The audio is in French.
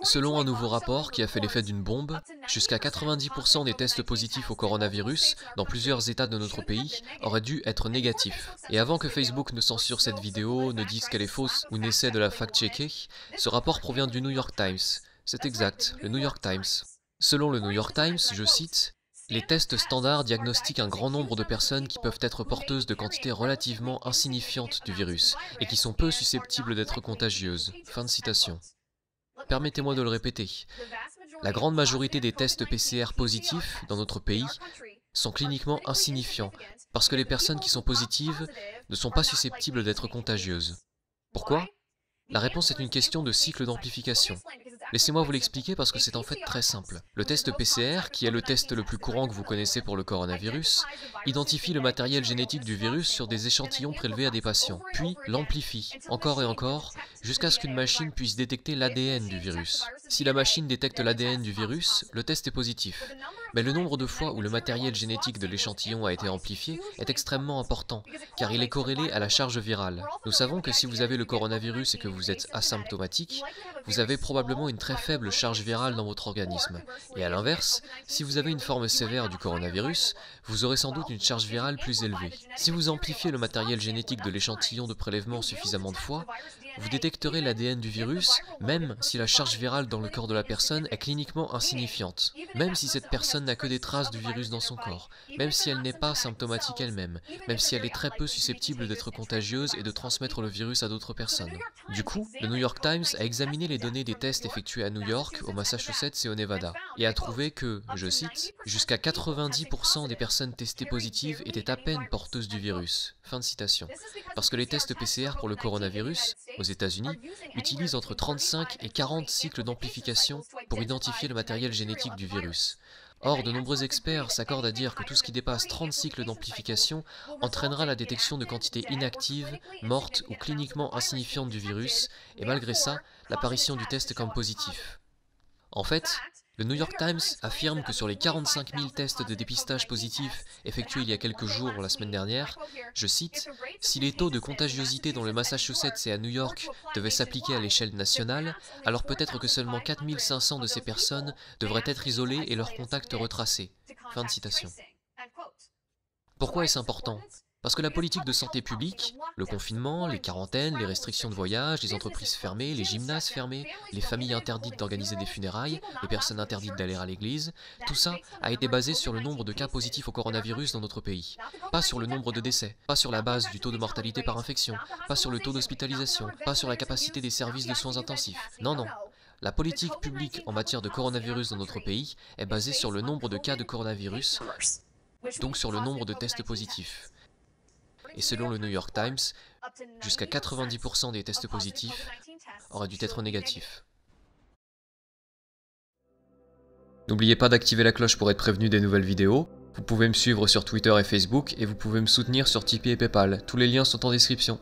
Selon un nouveau rapport qui a fait l'effet d'une bombe, jusqu'à 90% des tests positifs au coronavirus dans plusieurs États de notre pays auraient dû être négatifs. Et avant que Facebook ne censure cette vidéo, ne dise qu'elle est fausse ou n'essaie de la fact-checker, ce rapport provient du New York Times. C'est exact, le New York Times. Selon le New York Times, je cite, les tests standards diagnostiquent un grand nombre de personnes qui peuvent être porteuses de quantités relativement insignifiantes du virus et qui sont peu susceptibles d'être contagieuses. Fin de citation. Permettez-moi de le répéter. La grande majorité des tests PCR positifs dans notre pays sont cliniquement insignifiants parce que les personnes qui sont positives ne sont pas susceptibles d'être contagieuses. Pourquoi ? La réponse est une question de cycle d'amplification. Laissez-moi vous l'expliquer parce que c'est en fait très simple. Le test PCR, qui est le test le plus courant que vous connaissez pour le coronavirus, identifie le matériel génétique du virus sur des échantillons prélevés à des patients, puis l'amplifie, encore et encore, jusqu'à ce qu'une machine puisse détecter l'ADN du virus. Si la machine détecte l'ADN du virus, le test est positif. Mais le nombre de fois où le matériel génétique de l'échantillon a été amplifié est extrêmement important, car il est corrélé à la charge virale. Nous savons que si vous avez le coronavirus et que vous êtes asymptomatique, vous avez probablement une très faible charge virale dans votre organisme. Et à l'inverse, si vous avez une forme sévère du coronavirus, vous aurez sans doute une charge virale plus élevée. Si vous amplifiez le matériel génétique de l'échantillon de prélèvement suffisamment de fois, vous détecterez l'ADN du virus, même si la charge virale dans le corps de la personne est cliniquement insignifiante, même si cette personne n'a que des traces du virus dans son corps, même si elle n'est pas symptomatique elle-même, même si elle est très peu susceptible d'être contagieuse et de transmettre le virus à d'autres personnes. Du coup, le New York Times a examiné les données des tests effectués à New York, au Massachusetts et au Nevada, et a trouvé que, je cite, jusqu'à 90% des personnes testées positives étaient à peine porteuses du virus. Fin de citation. Parce que les tests PCR pour le coronavirus, aux États-Unis, utilisent entre 35 et 40 cycles d'amplification pour identifier le matériel génétique du virus. Or, de nombreux experts s'accordent à dire que tout ce qui dépasse 30 cycles d'amplification entraînera la détection de quantités inactives, mortes ou cliniquement insignifiantes du virus, et malgré ça, l'apparition du test comme positif. En fait, le New York Times affirme que sur les 45 000 tests de dépistage positifs effectués il y a quelques jours la semaine dernière, je cite, « Si les taux de contagiosité dans le Massachusetts et à New York devaient s'appliquer à l'échelle nationale, alors peut-être que seulement 4 500 de ces personnes devraient être isolées et leurs contacts retracés. » Fin de citation. Pourquoi est-ce important ? Parce que la politique de santé publique, le confinement, les quarantaines, les restrictions de voyage, les entreprises fermées, les gymnases fermés, les familles interdites d'organiser des funérailles, les personnes interdites d'aller à l'église, tout ça a été basé sur le nombre de cas positifs au coronavirus dans notre pays. Pas sur le nombre de décès, pas sur la base du taux de mortalité par infection, pas sur le taux d'hospitalisation, pas sur la capacité des services de soins intensifs. Non, non. La politique publique en matière de coronavirus dans notre pays est basée sur le nombre de cas de coronavirus, donc sur le nombre de tests positifs. Et selon le New York Times, jusqu'à 90% des tests positifs auraient dû être négatifs. N'oubliez pas d'activer la cloche pour être prévenu des nouvelles vidéos. Vous pouvez me suivre sur Twitter et Facebook et vous pouvez me soutenir sur Tipeee et Paypal. Tous les liens sont en description.